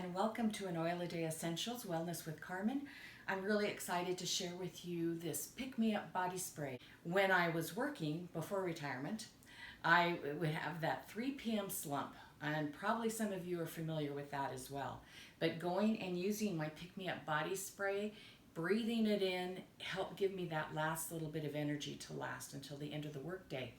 and welcome to an Oil a Day Essentials Wellness with Carmen. I'm really excited to share with you this pick-me-up body spray. When I was working before retirement, I would have that 3 p.m. slump, and probably some of you are familiar with that as well. But going and using my pick-me-up body spray, breathing it in, helped give me that last little bit of energy to last until the end of the workday.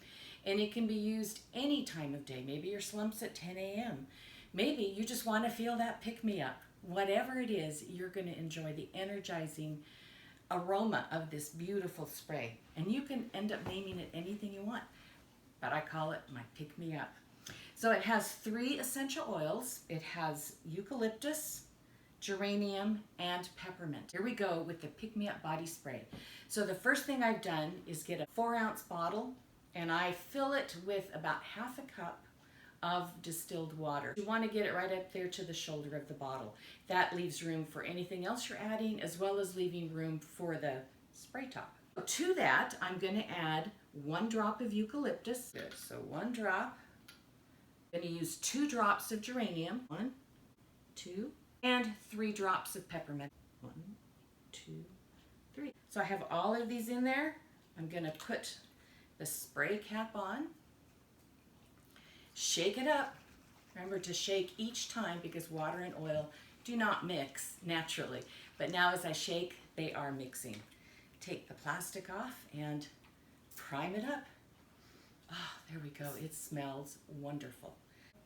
And it can be used any time of day. Maybe your slump's at 10 a.m. Maybe you just want to feel that pick-me-up. Whatever it is, you're going to enjoy the energizing aroma of this beautiful spray. And you can end up naming it anything you want, but I call it my pick-me-up. So it has 3 essential oils. It has eucalyptus, geranium, and peppermint. Here we go with the pick-me-up body spray. So the first thing I've done is get a 4-ounce bottle, and I fill it with about half a cup of distilled water. You want to get it right up there to the shoulder of the bottle. That leaves room for anything else you're adding, as well as leaving room for the spray top. To that, I'm going to add 1 drop of eucalyptus. Good. So 1 drop. I'm going to use 2 drops of geranium. 1, 2, and 3 drops of peppermint. 1, 2, 3. So I have all of these in there. I'm going to put the spray cap on. Shake it up. Remember to shake each time because water and oil do not mix naturally. But now as I shake, they are mixing. Take the plastic off and prime it up. Ah, there we go. It smells wonderful.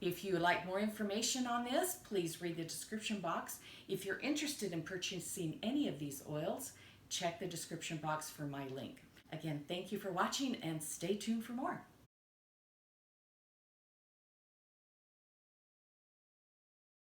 If you would like more information on this, please read the description box. If you're interested in purchasing any of these oils, check the description box for my link. Again, thank you for watching and stay tuned for more.